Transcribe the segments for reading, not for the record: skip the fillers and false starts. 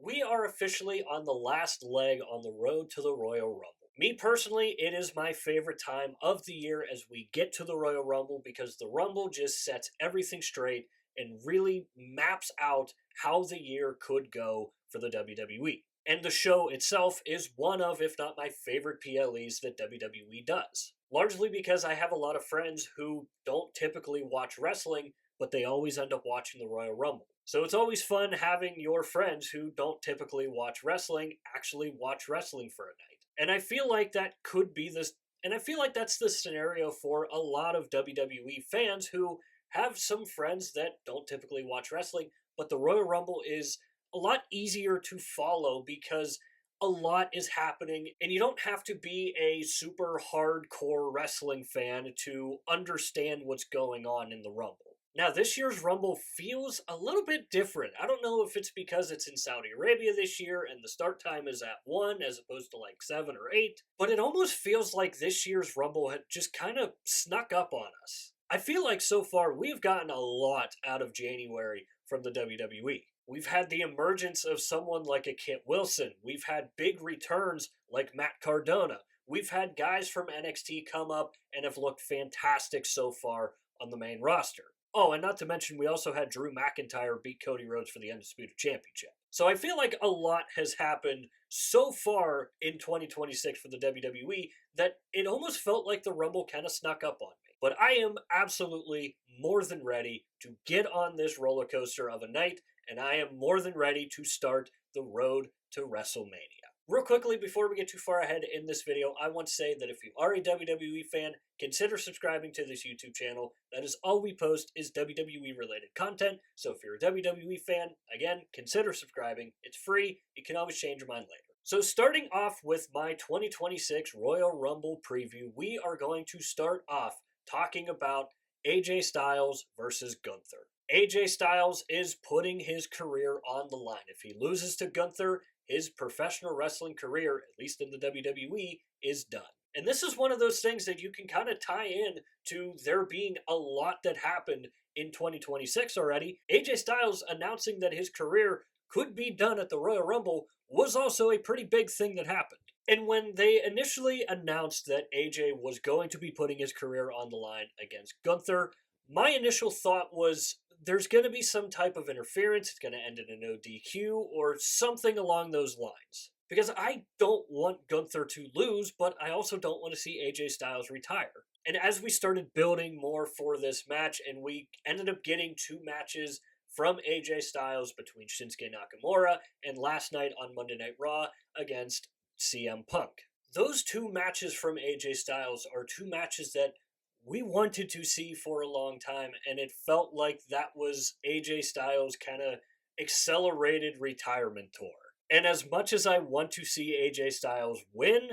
We are officially on the last leg on the road to the Royal Rumble. Me personally, it is my favorite time of the year as we get to the Royal Rumble because the Rumble just sets everything straight and really maps out how the year could go for the WWE. And the show itself is one of, if not my favorite PLEs that WWE does. Largely because I have a lot of friends who don't typically watch wrestling, but they always end up watching the Royal Rumble. So it's always fun having your friends who don't typically watch wrestling actually watch wrestling for a night. And I feel like that could be this, and I feel like that's the scenario for a lot of WWE fans who have some friends that don't typically watch wrestling, but the Royal Rumble is a lot easier to follow because a lot is happening, and you don't have to be a super hardcore wrestling fan to understand what's going on in the Rumble. Now, this year's Rumble feels a little bit different. I don't know if it's because it's in Saudi Arabia this year and the start time is at 1 as opposed to like 7 or 8, but it almost feels like this year's Rumble had just kind of snuck up on us. I feel like so far we've gotten a lot out of January from the WWE. We've had the emergence of someone like a Kit Wilson. We've had big returns like Matt Cardona. We've had guys from NXT come up and have looked fantastic so far on the main roster. Oh, and not to mention, we also had Drew McIntyre beat Cody Rhodes for the Undisputed Championship. So I feel like a lot has happened so far in 2026 for the WWE that it almost felt like the Rumble kind of snuck up on me. But I am absolutely more than ready to get on this roller coaster of a night, and I am more than ready to start the road to WrestleMania. Real quickly, before we get too far ahead in this video, I want to say that if you are a WWE fan, consider subscribing to this YouTube channel. That is all we post is WWE related content. So if you're a WWE fan, again, consider subscribing. It's free. You can always change your mind later. So starting off with my 2026 Royal Rumble preview, we are going to start off talking about AJ Styles versus Gunther. AJ Styles is putting his career on the line. If he loses to Gunther, his professional wrestling career, at least in the WWE, is done. And this is one of those things that you can kind of tie in to there being a lot that happened in 2026 already. AJ Styles announcing that his career could be done at the Royal Rumble was also a pretty big thing that happened. And when they initially announced that AJ was going to be putting his career on the line against Gunther, my initial thought was there's going to be some type of interference. It's going to end in a no DQ or something along those lines. Because I don't want Gunther to lose, but I also don't want to see AJ Styles retire. And as we started building more for this match, and we ended up getting 2 matches from AJ Styles between Shinsuke Nakamura and last night on Monday Night Raw against CM Punk. Those 2 matches from AJ Styles are 2 matches that we wanted to see for a long time, and it felt like that was AJ Styles' kind of accelerated retirement tour. And as much as I want to see AJ Styles win,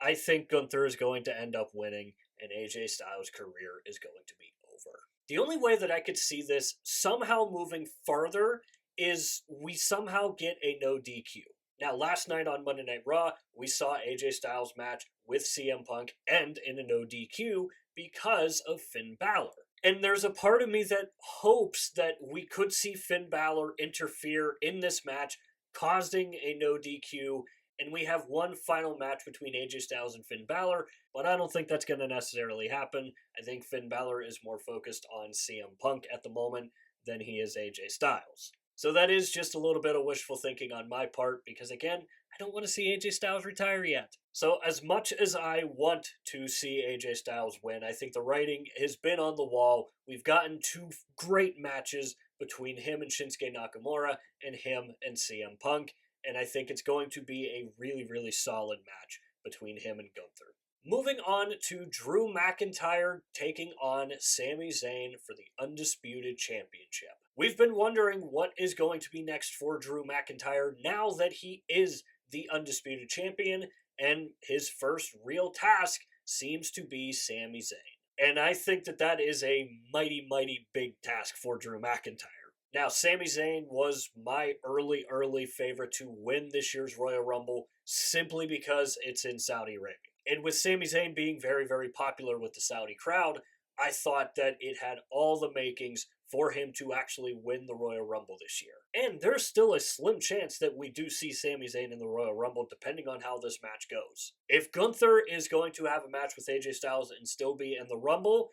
I think Gunther is going to end up winning, and AJ Styles' career is going to be over. The only way that I could see this somehow moving farther is we somehow get a no DQ. Now, last night on Monday Night Raw, we saw AJ Styles' match with CM Punk end in a no DQ because of Finn Balor. And there's a part of me that hopes that we could see Finn Balor interfere in this match, causing a no DQ, and we have one final match between AJ Styles and Finn Balor, but I don't think that's going to necessarily happen. I think Finn Balor is more focused on CM Punk at the moment than he is AJ Styles. So that is just a little bit of wishful thinking on my part, because again, I don't want to see AJ Styles retire yet. So as much as I want to see AJ Styles win, I think the writing has been on the wall. We've gotten 2 great matches between him and Shinsuke Nakamura and him and CM Punk, and I think it's going to be a really, really solid match between him and Gunther. Moving on to Drew McIntyre taking on Sami Zayn for the Undisputed Championship. We've been wondering what is going to be next for Drew McIntyre now that he is the Undisputed Champion, and his first real task seems to be Sami Zayn. And I think that that is a mighty, mighty big task for Drew McIntyre. Now, Sami Zayn was my early favorite to win this year's Royal Rumble simply because it's in Saudi Arabia. And with Sami Zayn being very, very popular with the Saudi crowd, I thought that it had all the makings for him to actually win the Royal Rumble this year. And there's still a slim chance that we do see Sami Zayn in the Royal Rumble, depending on how this match goes. If Gunther is going to have a match with AJ Styles and still be in the Rumble,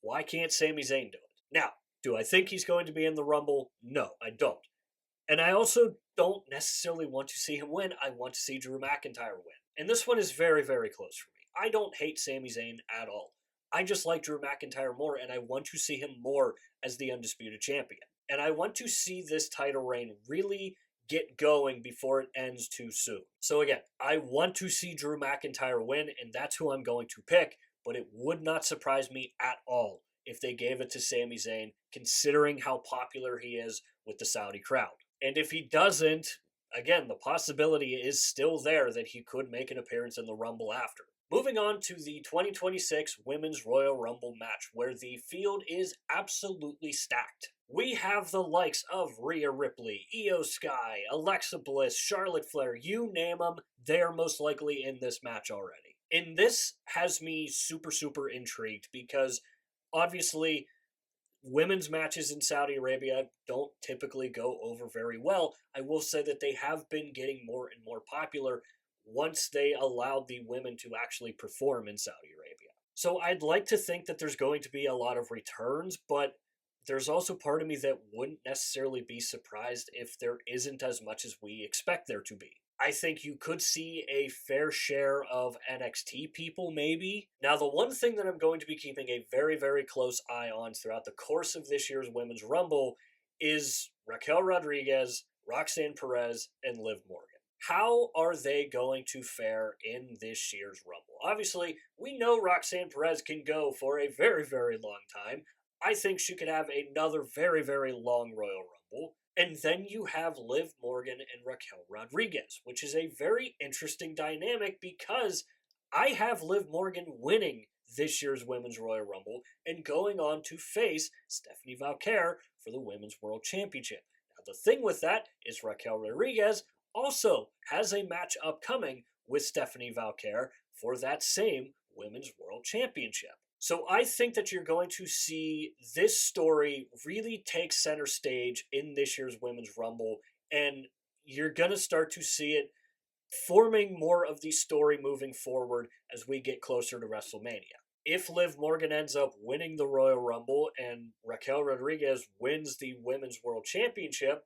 why can't Sami Zayn do it? Now, do I think he's going to be in the Rumble? No, I don't. And I also don't necessarily want to see him win. I want to see Drew McIntyre win. And this one is very, very close for me. I don't hate Sami Zayn at all. I just like Drew McIntyre more, and I want to see him more as the Undisputed Champion. And I want to see this title reign really get going before it ends too soon. So again, I want to see Drew McIntyre win, and that's who I'm going to pick, but it would not surprise me at all if they gave it to Sami Zayn, considering how popular he is with the Saudi crowd. And if he doesn't, again, the possibility is still there that he could make an appearance in the Rumble after. Moving on to the 2026 Women's Royal Rumble match, where the field is absolutely stacked. We have the likes of Rhea Ripley, Io Sky, Alexa Bliss, Charlotte Flair, you name them, they're most likely in this match already. And this has me super, super intrigued because obviously women's matches in Saudi Arabia don't typically go over very well. I will say that they have been getting more and more popular once they allowed the women to actually perform in Saudi Arabia. So I'd like to think that there's going to be a lot of returns, but there's also part of me that wouldn't necessarily be surprised if there isn't as much as we expect there to be. I think you could see a fair share of NXT people, maybe. Now, the one thing that I'm going to be keeping a very, very close eye on throughout the course of this year's Women's Rumble is Raquel Rodriguez, Roxanne Perez, and Liv Morgan. How are they going to fare in this year's Rumble? Obviously, we know Roxanne Perez can go for a very, very long time. I think she could have another very, very long Royal Rumble. And then you have Liv Morgan and Raquel Rodriguez, which is a very interesting dynamic because I have Liv Morgan winning this year's Women's Royal Rumble and going on to face Stephanie Valkyrie for the Women's World Championship. Now, the thing with that is Raquel Rodriguez also has a match upcoming with Stephanie Valkyrie for that same Women's World Championship. So I think that you're going to see this story really take center stage in this year's Women's Rumble, and you're going to start to see it forming more of the story moving forward as we get closer to WrestleMania. If Liv Morgan ends up winning the Royal Rumble and Raquel Rodriguez wins the Women's World Championship,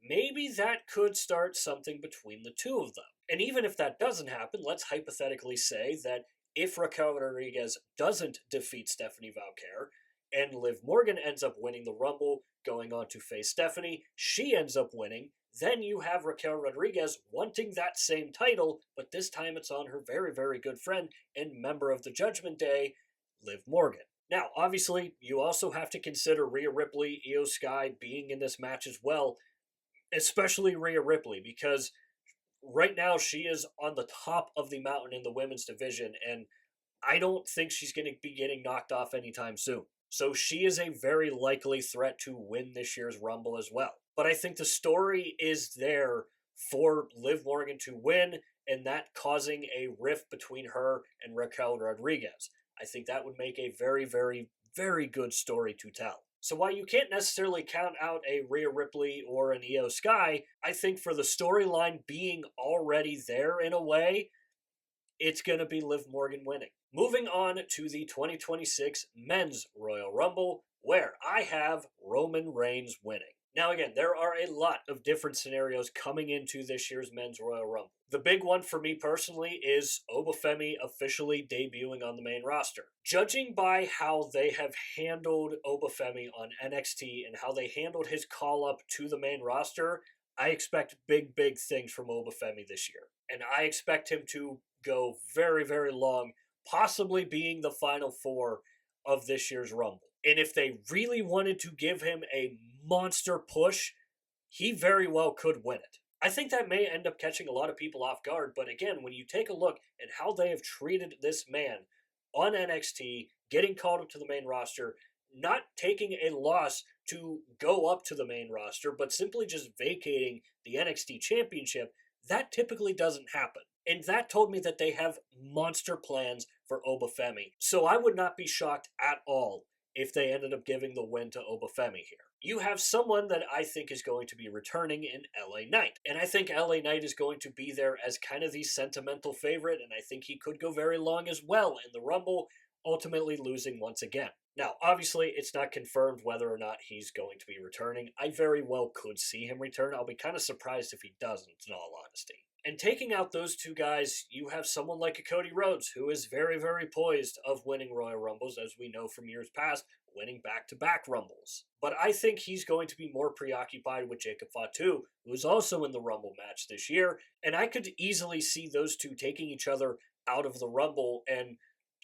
maybe that could start something between the two of them. And even if that doesn't happen, let's hypothetically say that if Raquel Rodriguez doesn't defeat Stephanie Valkyrie and Liv Morgan ends up winning the Rumble, going on to face Stephanie, she ends up winning, then you have Raquel Rodriguez wanting that same title, but this time it's on her very, very good friend and member of the Judgment Day, Liv Morgan. Now, obviously, you also have to consider Rhea Ripley, Io Sky being in this match as well, especially Rhea Ripley, because right now she is on the top of the mountain in the women's division, and I don't think she's going to be getting knocked off anytime soon. So she is a very likely threat to win this year's Rumble as well. But I think the story is there for Liv Morgan to win, and that causing a rift between her and Raquel Rodriguez. I think that would make a very, very, very good story to tell. So while you can't necessarily count out a Rhea Ripley or an Io Sky, I think for the storyline being already there in a way, it's going to be Liv Morgan winning. Moving on to the 2026 Men's Royal Rumble, where I have Roman Reigns winning. Now again, there are a lot of different scenarios coming into this year's Men's Royal Rumble. The big one for me personally is Obafemi officially debuting on the main roster. Judging by how they have handled Obafemi on NXT and how they handled his call-up to the main roster, I expect big, big things from Obafemi this year. And I expect him to go very, very long, possibly being the final four of this year's Rumble. And if they really wanted to give him a monster push, he very well could win it. I think that may end up catching a lot of people off guard, but again, when you take a look at how they have treated this man on NXT, getting called up to the main roster, not taking a loss to go up to the main roster, but simply just vacating the NXT championship, that typically doesn't happen. And that told me that they have monster plans for Obafemi. So I would not be shocked at all if they ended up giving the win to Obafemi here. You have someone that I think is going to be returning in LA Knight. And I think LA Knight is going to be there as kind of the sentimental favorite, and I think he could go very long as well in the Rumble, ultimately losing once again. Now, obviously, it's not confirmed whether or not he's going to be returning. I very well could see him return. I'll be kind of surprised if he doesn't, in all honesty. And taking out those two guys, you have someone like a Cody Rhodes, who is very, very poised of winning Royal Rumbles, as we know from years past, winning back-to-back Rumbles. But I think he's going to be more preoccupied with Jacob Fatu, who's also in the Rumble match this year, and I could easily see those two taking each other out of the Rumble and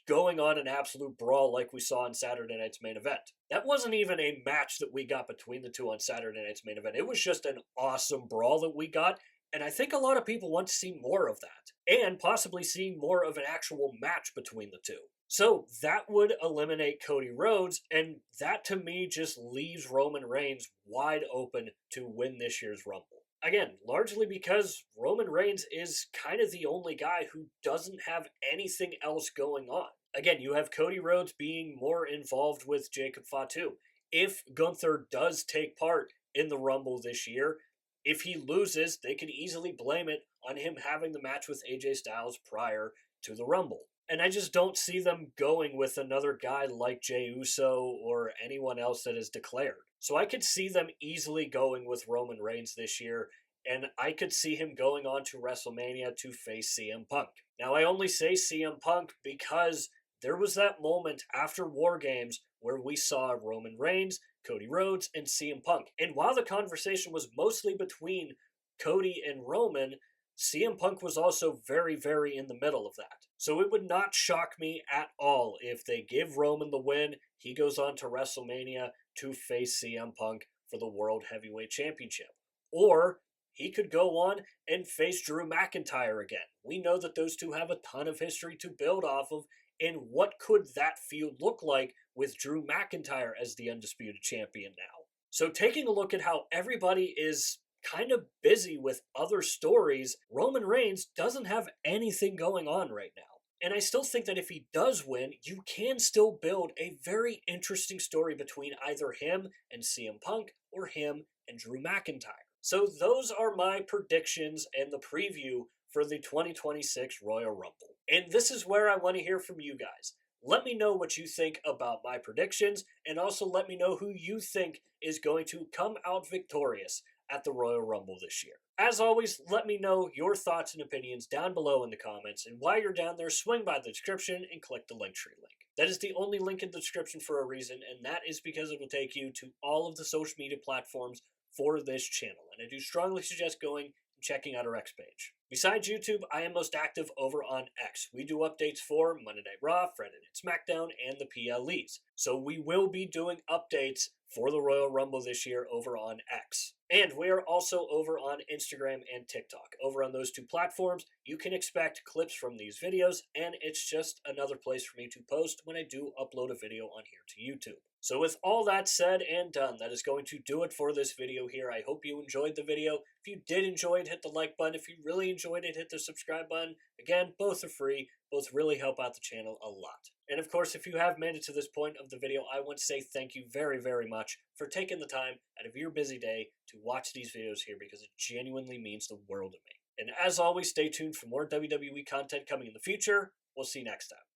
going on an absolute brawl like we saw in Saturday Night's main event. That wasn't even a match that we got between the two on Saturday Night's main event. It was just an awesome brawl that we got, and I think a lot of people want to see more of that, and possibly see more of an actual match between the two. So that would eliminate Cody Rhodes, and that to me just leaves Roman Reigns wide open to win this year's Rumble. Again, largely because Roman Reigns is kind of the only guy who doesn't have anything else going on. Again, you have Cody Rhodes being more involved with Jacob Fatu. If Gunther does take part in the Rumble this year, if he loses, they could easily blame it on him having the match with AJ Styles prior to the Rumble. And I just don't see them going with another guy like Jey Uso or anyone else that is declared. So I could see them easily going with Roman Reigns this year, and I could see him going on to WrestleMania to face CM Punk. Now, I only say CM Punk because there was that moment after War Games where we saw Roman Reigns, Cody Rhodes, and CM Punk. And while the conversation was mostly between Cody and Roman, CM Punk was also very, very in the middle of that. So it would not shock me at all if they give Roman the win, he goes on to WrestleMania to face CM Punk for the World Heavyweight Championship. Or he could go on and face Drew McIntyre again. We know that those two have a ton of history to build off of, and what could that feud look like with Drew McIntyre as the undisputed champion now? So taking a look at how everybody is kind of busy with other stories, Roman Reigns doesn't have anything going on right now. And I still think that if he does win, you can still build a very interesting story between either him and CM Punk or him and Drew McIntyre. So those are my predictions and the preview for the 2026 Royal Rumble. And this is where I want to hear from you guys. Let me know what you think about my predictions, and also let me know who you think is going to come out victorious at the Royal Rumble this year. As always, let me know your thoughts and opinions down below in the comments, and while you're down there, swing by the description and click the Linktree link. That is the only link in the description for a reason, and that is because it will take you to all of the social media platforms for this channel, and I do strongly suggest going and checking out our X page. Besides YouTube, I am most active over on X. We do updates for Monday Night Raw, Friday Night SmackDown, and the PLEs. So we will be doing updates for the Royal Rumble this year over on X. And we are also over on Instagram and TikTok. Over on those two platforms, you can expect clips from these videos, and it's just another place for me to post when I do upload a video on here to YouTube. So with all that said and done, that is going to do it for this video here. I hope you enjoyed the video. If you did enjoy it, hit the like button. If you really enjoyed it, hit the subscribe button. Again, both are free. Both really help out the channel a lot. And of course, if you have made it to this point of the video, I want to say thank you very, very much for taking the time out of your busy day to watch these videos here, because it genuinely means the world to me. And as always, stay tuned for more WWE content coming in the future. We'll see you next time.